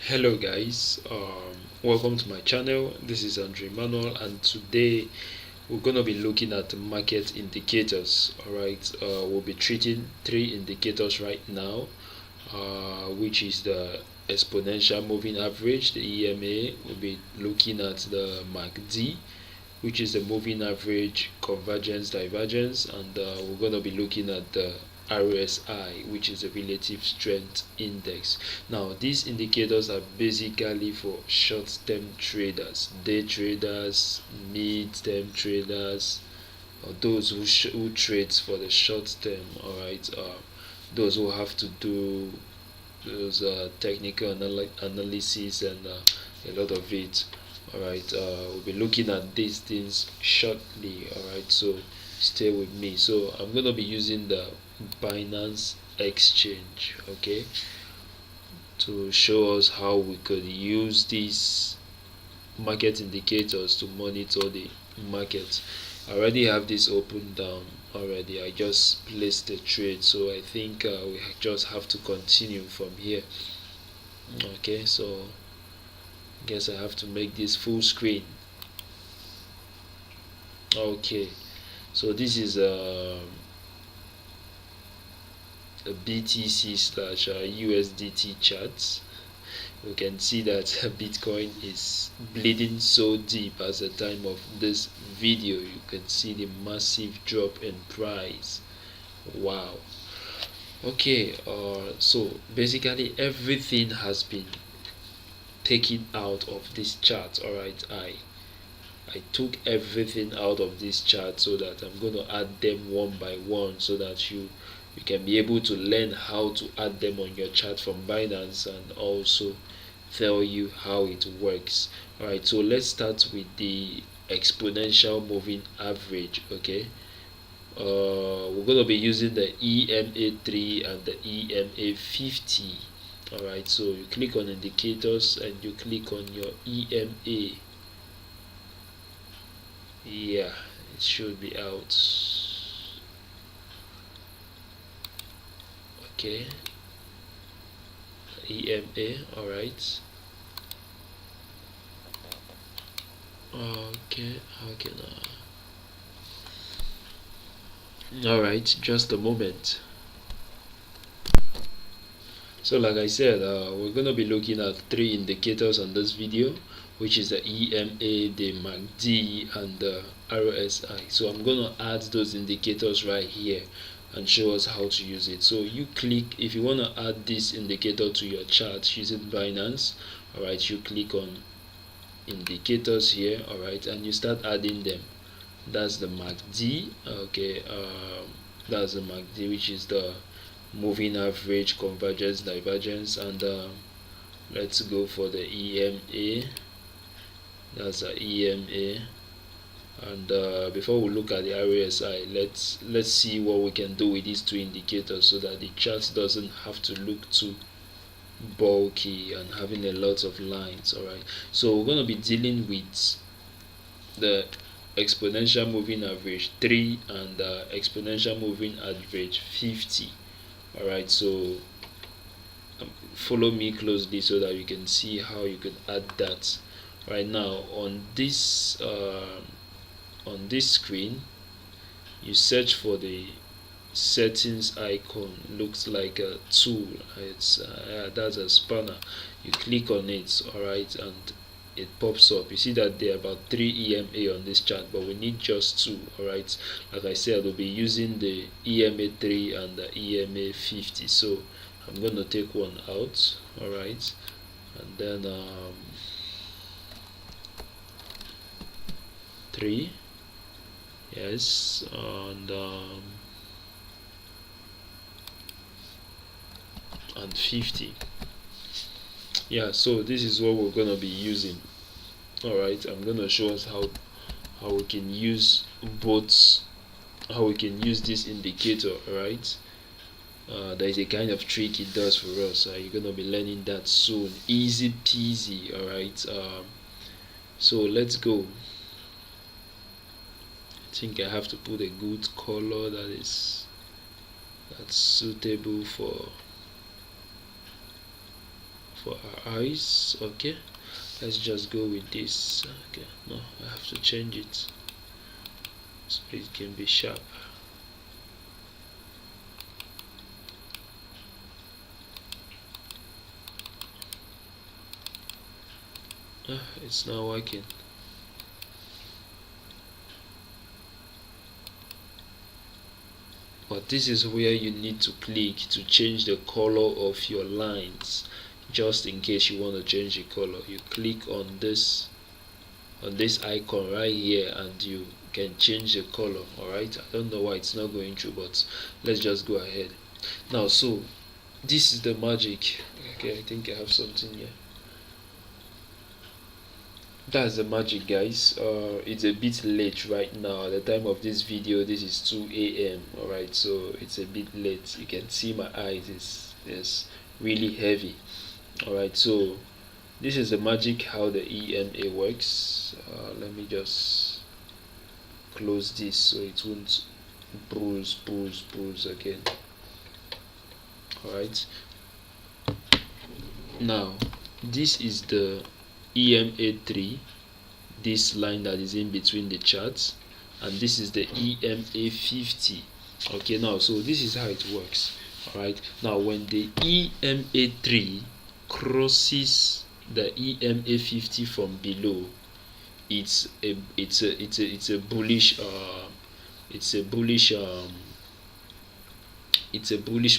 Hello guys, welcome to my channel. This is Andre Manuel, and today we're going to be looking at market indicators. Alright, we'll be treating three indicators right now, which is the exponential moving average, the EMA. We'll be looking at the MACD, which is the moving average, convergence, divergence, and we're going to be looking at the RSI, which is the relative strength index. Now these indicators are basically for short-term traders, day traders, mid-term traders, or those who trades for the short term. All right, those who have to do those technical analysis and a lot of it. Alright, we'll be looking at these things shortly. Alright, so stay with me. So I'm going to be using the Binance exchange, okay, to show us how we could use these market indicators to monitor the market. I already have this open down already. I just placed the trade, so I think we just have to continue from here. Okay, so I guess I have to make this full screen. Okay, so this is a BTC slash USDT chart. We can see that Bitcoin is bleeding so deep at the time of this video. You can see the massive drop in price. Wow. Okay, so basically everything has been taken out of this chart. Alright, I took everything out of this chart so that I'm going to add them one by one so that you can be able to learn how to add them on your chart from Binance, and also tell you how it works. Alright, so let's start with the exponential moving average. Okay, we're going to be using the EMA 3 and the EMA 50. Alright, so you click on indicators and you click on your EMA. Yeah, it should be out. Okay, EMA. Alright, okay, alright, just a moment. So like I said, we're going to be looking at three indicators on this video, which is the EMA, the MACD, and the RSI. So I'm going to add those indicators right here and show us how to use it. So you click, if you want to add this indicator to your chart using Binance, alright, you click on indicators here, alright, and you start adding them. That's the MACD. Okay, that's the MACD, which is the moving average, convergence, divergence, and let's go for the EMA. That's the EMA. And before we look at the RSI, let's see what we can do with these two indicators so that the chart doesn't have to look too bulky and having a lot of lines. Alright, so we're going to be dealing with the exponential moving average 3 and exponential moving average 50. Alright, so follow me closely so that you can see how you can add that. Right now on this screen, you search for the settings icon. Looks like a tool. It's that's a spanner. You click on it, alright, and it pops up. You see that there are about 3 EMA on this chart, but we need just 2. Alright, like I said, we'll be using the EMA 3 and the EMA 50. So I'm going to take one out. Alright, and then 3, yes, and 50. Yeah, so this is what we're going to be using. Alright, I'm going to show us how we can use both, how we can use this indicator. Alright, there is a kind of trick it does for us. You're going to be learning that soon. Easy peasy. Alright, so let's go. I think I have to put a good color that's suitable for for our eyes. Okay, let's just go with this. Okay, no, I have to change it so it can be sharp. It's not working. But this is where you need to click to change the color of your lines. Just in case you want to change the color, you click on this icon right here and you can change the color. Alright, I don't know why it's not going through, but let's just go ahead now. So this is the magic. Okay, I think I have something here. That's the magic, guys. It's a bit late right now. At the time of this video, this is 2 a.m. Alright, so it's a bit late. You can see my eyes is really heavy. Alright, so this is the magic how the EMA works. Let me just close this so it won't bruise again. Alright, now this is the EMA3, this line that is in between the charts, and this is the EMA50. Okay, now so this is how it works. Alright, now when the EMA3 crosses the EMA50 from below, it's a bullish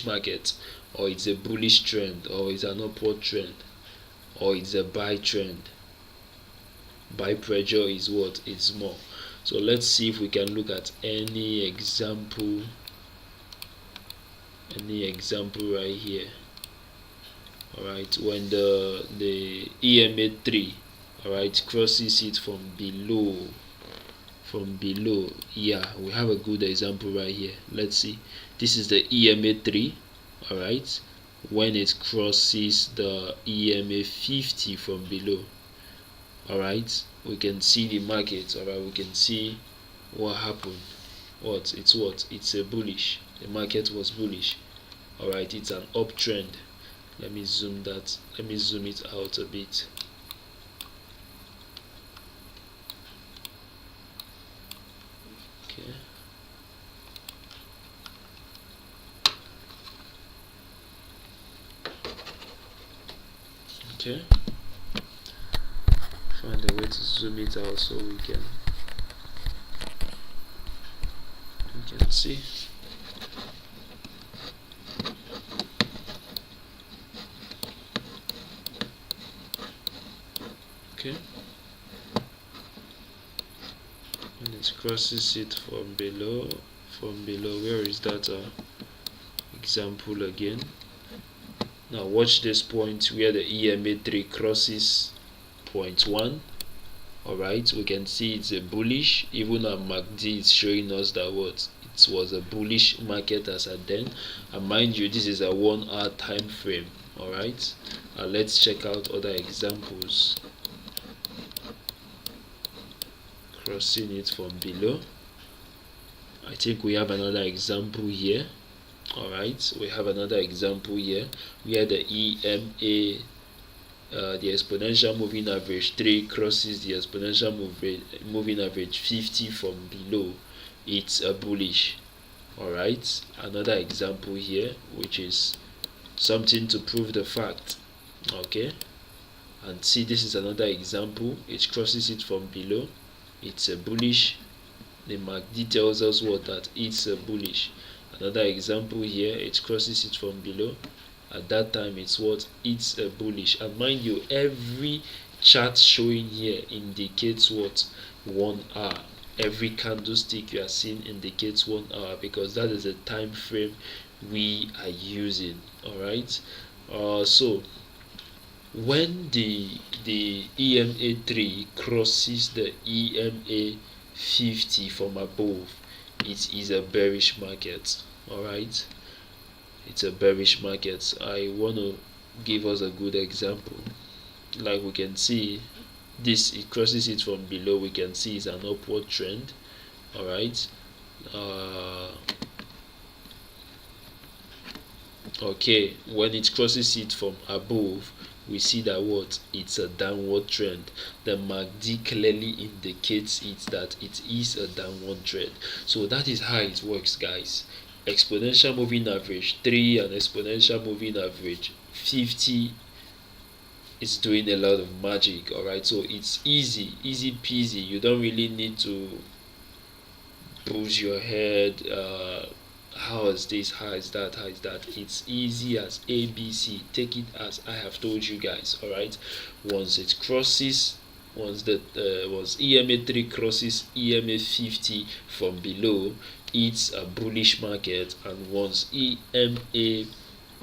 market, or it's a bullish trend, or it's an upward trend, or it's a buy trend. Buy pressure is what? It's more. So let's see if we can look at any example right here. Alright, when the EMA3, alright, crosses it from below, yeah, we have a good example right here. Let's see. This is the EMA3. Alright, when it crosses the EMA50 from below, alright, we can see the market. Alright, we can see what happened. It's a bullish. The market was bullish. Alright, it's an uptrend. Let me zoom it out a bit. Okay, find a way to zoom it out so we can see. Okay, and it crosses it from below. Where is that example again? Now watch this point where the EMA3 crosses 0.1. Alright, we can see it's a bullish. Even our MACD is showing us that what it was a bullish market as at then. And mind you, this is a 1 hour time frame. Alright, let's check out other examples. Crossing it from below. I think we have another example here. Alright, we have another example here where the EMA, the exponential moving average 3 crosses the exponential moving average 50 from below. It's a bullish. Alright, another example here, which is something to prove the fact. Okay, and see, this is another example. It crosses it from below. It's a bullish. The MACD tells us what? That it's a bullish. Another example here, it crosses it from below. At that time, it's what? It's a bullish. And mind you, every chart showing here indicates what? 1 hour. Every candlestick you are seeing indicates 1 hour, because that is the time frame we are using. Alright, so when the EMA3 crosses the EMA50 from above, it is a bearish market. Alright, it's a bearish market. I want to give us a good example. Like we can see, this, it crosses it from below. We can see it's an upward trend. Alright, okay, when it crosses it from above, we see that what, it's a downward trend. The MACD clearly indicates it that it is a downward trend. So that is how it works, guys. Exponential moving average 3 and exponential moving average 50 is doing a lot of magic. Alright, so it's easy peasy. You don't really need to bruise your head, how is this, how is that, how is that. It's easy as ABC. Take it as I have told you guys. Alright, once it crosses, once EMA 3 crosses EMA 50 from below, it's a bullish market, and once EMA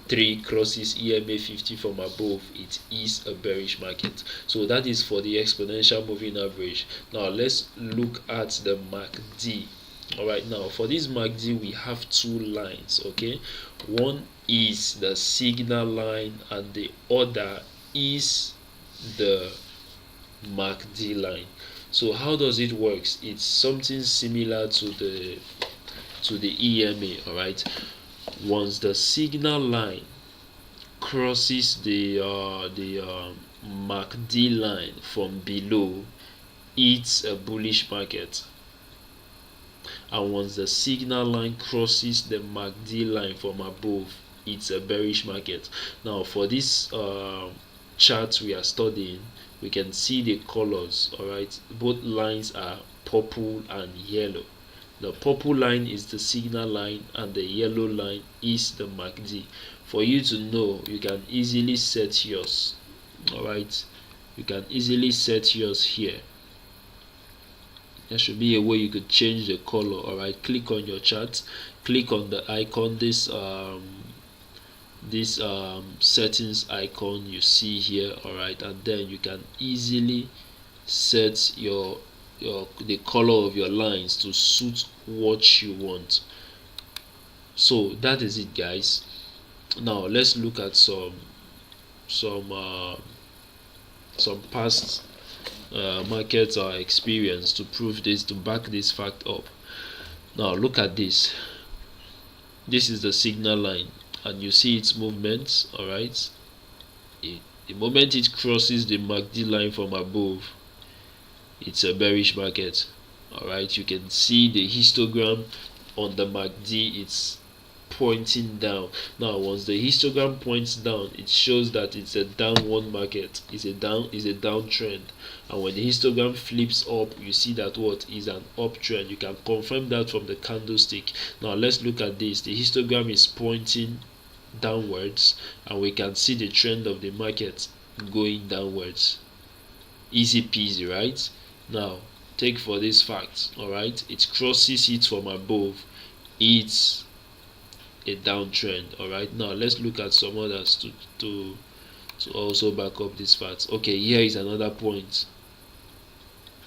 3 crosses EMA 50 from above, it is a bearish market. So that is for the exponential moving average. Now let's look at the MACD. Alright, now for this MACD we have two lines. Okay, one is the signal line and the other is the MACD line. So how does it work? It's something similar to the EMA. Alright, once the signal line crosses the MACD line from below, it's a bullish market, and once the signal line crosses the MACD line from above, it's a bearish market. Now for this chart we are studying, we can see the colors. Alright, both lines are purple and yellow. The purple line is the signal line and the yellow line is the MACD. For you to know, you can easily set yours. Alright, you can easily set yours here. There should be a way you could change the color. Alright, click on your chart, click on the icon, this settings icon you see here. Alright, and then you can easily set the color of your lines to suit what you want. So that is it, guys. Now let's look at some past market experience to prove this, to back this fact up. Now look at this. This is the signal line and you see its movements. Alright, the moment it crosses the MACD line from above, it's a bearish market. Alright, you can see the histogram on the MACD, it's pointing down. Now once the histogram points down, it shows that it's a downward market, is a downtrend. And when the histogram flips up, you see that what is an uptrend. You can confirm that from the candlestick. Now let's look at this. The histogram is pointing downwards and we can see the trend of the market going downwards. Easy peasy, right? Now take for this fact. Alright, it crosses it from above, it's a downtrend. Alright, now let's look at some others to also back up this fact. Okay, here is another point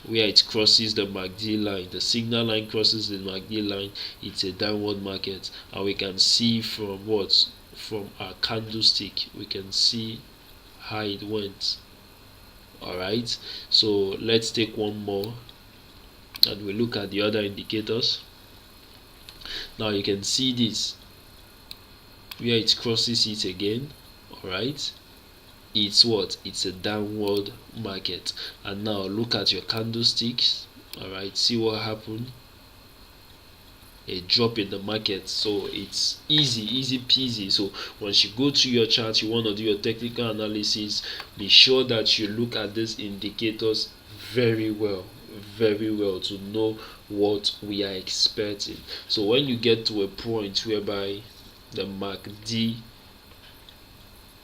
where it crosses the MACD line. The signal line crosses the MACD line, it's a downward market, and we can see from our candlestick, we can see how it went. Alright, so let's take one more and we look at the other indicators. Now you can see this where it crosses it again. Alright, it's what, it's a downward market. And now look at your candlesticks. Alright, see what happened, a drop in the market. So it's easy peasy. So once you go to your chart, you want to do your technical analysis, be sure that you look at these indicators very well to know what we are expecting. So when you get to a point whereby the MACD,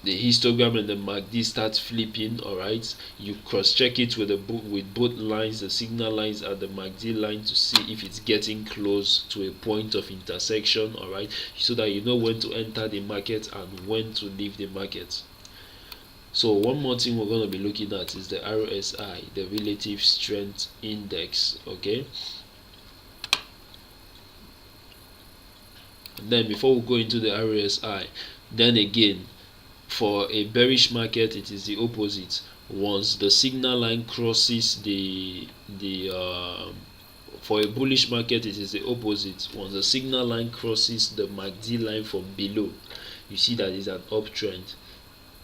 the histogram and the MACD starts flipping, alright, you cross check it with both lines, the signal lines and the MACD line, to see if it's getting close to a point of intersection. Alright, so that you know when to enter the market and when to leave the market. So one more thing we're going to be looking at is the RSI, the relative strength index. Okay, and then before we go into the RSI, then again, for a bearish market it is the opposite. Once the signal line crosses for a bullish market it is the opposite. Once the signal line crosses the MACD line from below, you see that it's an uptrend.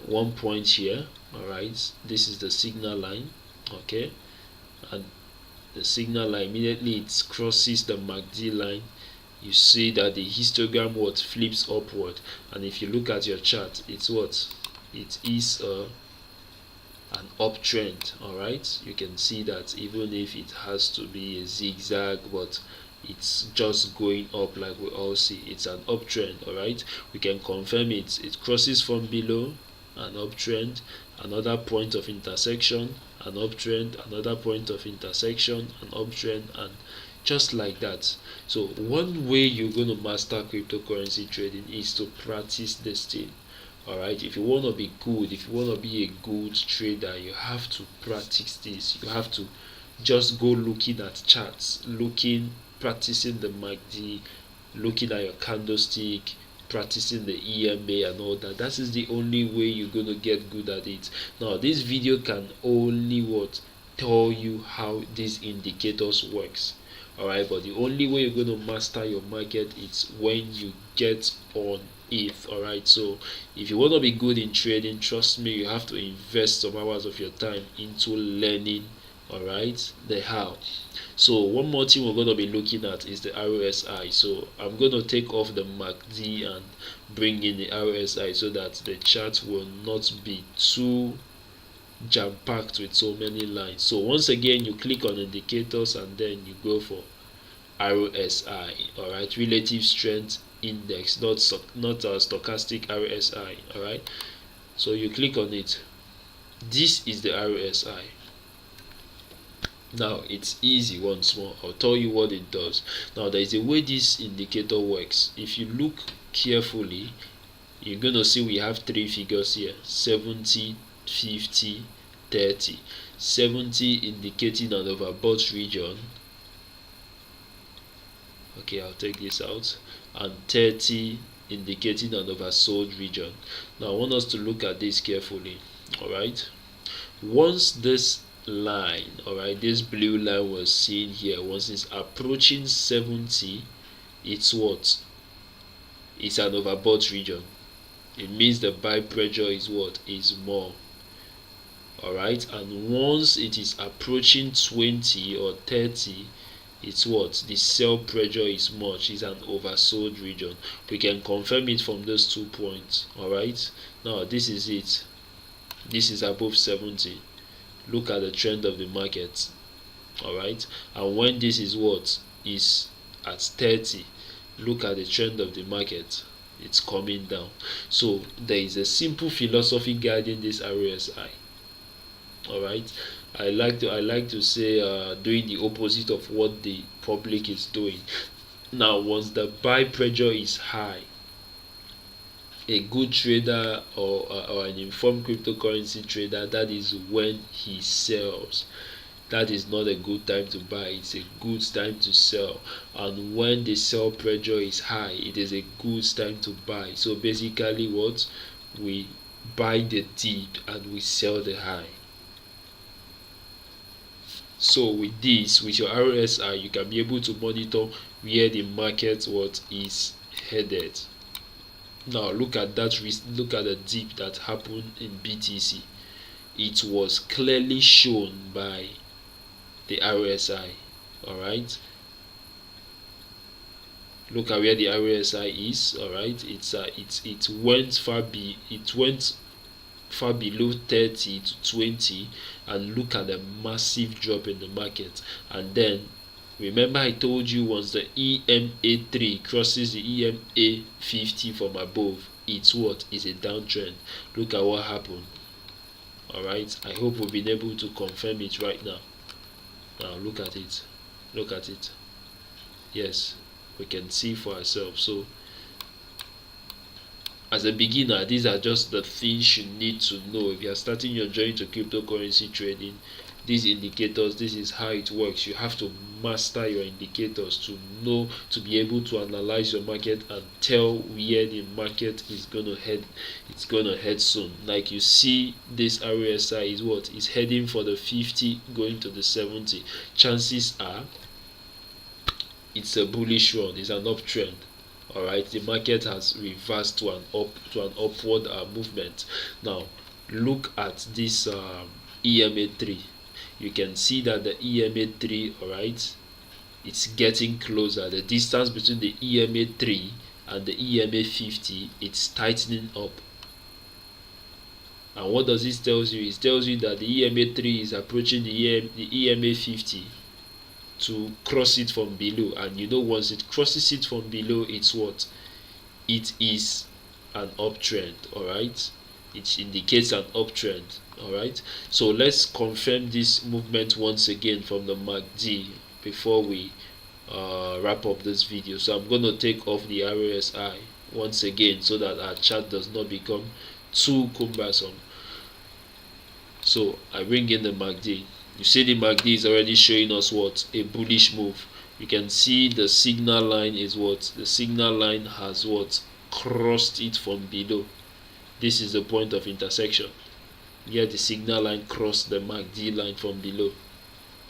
One point here, Alright, this is the signal line. Okay, and the signal line, immediately it crosses the MACD line, you see that the histogram what flips upward. And if you look at your chart, it's what it is an uptrend. Alright, you can see that even if it has to be a zigzag, but it's just going up like we all see. It's an uptrend. Alright, we can confirm it. It crosses from below, an uptrend, another point of intersection, an uptrend, another point of intersection, an uptrend, and just like that. So one way you're going to master cryptocurrency trading is to practice this thing. Alright, if you want to be good, if you want to be a good trader, you have to practice this. You have to just go looking at charts, practicing the MACD, looking at your candlestick, practicing the EMA and all that. That is the only way you're going to get good at it. Now this video can only tell you how these indicators works. Alright, but the only way you're going to master your market is when you get on it. Alright, so if you want to be good in trading, trust me, you have to invest some hours of your time into learning, alright, the how. So one more thing we're going to be looking at is the RSI. So I'm going to take off the MACD and bring in the RSI so that the chart will not be too jam-packed with so many lines. So once again, you click on indicators and then you go for RSI. Alright, relative strength index, not stochastic RSI. Alright, so you click on it. This is the RSI. Now it's easy. Once more, I'll tell you what it does. Now there is a way this indicator works. If you look carefully, you're gonna see we have three figures here: 70, 50, 30. 70 indicating an overbought region. Okay, I'll take this out. And 30 indicating an oversold region. Now I want us to look at this carefully. Alright, once this line, alright, this blue line was seen here, once it's approaching 70, it's what? It's an overbought region. It means the buy pressure is what? Is more. Alright, and once it is approaching 20 or 30, it's what? The sell pressure is much. It's an oversold region. We can confirm it from those 2 points. Alright, now this is it. This is above 70. Look at the trend of the market. Alright, and when this is what? Is at 30, look at the trend of the market. It's coming down. So there is a simple philosophy guiding this RSI. Alright, I like to say doing the opposite of what the public is doing. Now once the buy pressure is high, a good trader or an informed cryptocurrency trader, that is when he sells. That is not a good time to buy, it's a good time to sell. And when the sell pressure is high, it is a good time to buy. So basically what? We buy the dip and we sell the high. So with this, with your RSI, you can be able to monitor where the market is headed. Now look at that. Look at the dip that happened in BTC. It was clearly shown by the RSI. Alright, look at where the RSI is. Alright, it went far below 30 to 20, and look at the massive drop in the market. And then remember I told you once the EMA 3 crosses the EMA 50 from above, it's what? Is a downtrend. Look at what happened. Alright, I hope we've been able to confirm it right now. Now look at it. Look at it. Yes, we can see for ourselves. So as a beginner, these are just the things you need to know. If you are starting your journey to cryptocurrency trading, these indicators, this is how it works. You have to master your indicators to know, to be able to analyze your market and tell where the market is gonna head. It's gonna head soon. Like you see, this RSI is what? Is heading for the 50, going to the 70. Chances are it's a bullish run, it's an uptrend. Alright, the market has reversed to an upward movement. Now look at this EMA 3. You can see that the EMA 3, alright, it's getting closer. The distance between the EMA 3 and the EMA 50, it's tightening up. And what does this tell you? It tells you that the EMA 3 is approaching the EMA 50 to cross it from below. And you know, once it crosses it from below, it's what? It is an uptrend, alright? It indicates an uptrend, alright? So let's confirm this movement once again from the MACD before we wrap up this video. So I'm going to take off the RSI once again so that our chart does not become too cumbersome. So I bring in the MACD. You see the MACD is already showing us what? A bullish move. You can see the signal line is what? The signal line has what? Crossed it from below. This is the point of intersection. Here the signal line crossed the MACD line from below.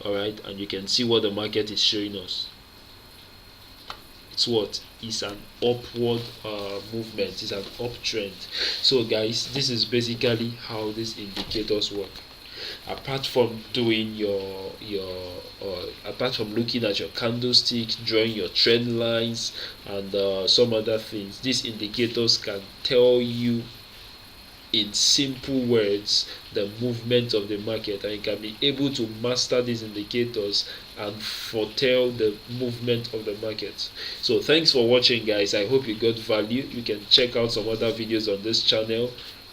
Alright, and you can see what the market is showing us. It's what? It's an upward movement. It's an uptrend. So guys, this is basically how these indicators work. Apart from doing apart from looking at your candlestick, drawing your trend lines, and some other things, these indicators can tell you in simple words the movement of the market, and you can be able to master these indicators and foretell the movement of the market. So thanks for watching, guys. I hope you got value. You can check out some other videos on this channel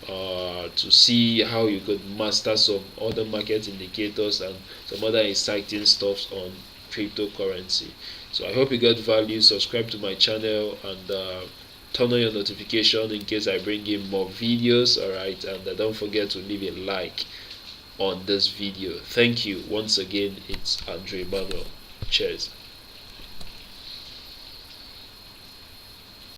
to see how you could master some other market indicators and some other exciting stuff on cryptocurrency. So I hope you got value. Subscribe to my channel and turn on your notification in case I bring in more videos. Alright, and don't forget to leave a like on this video. Thank you once again. It's Andre Manuel. Cheers.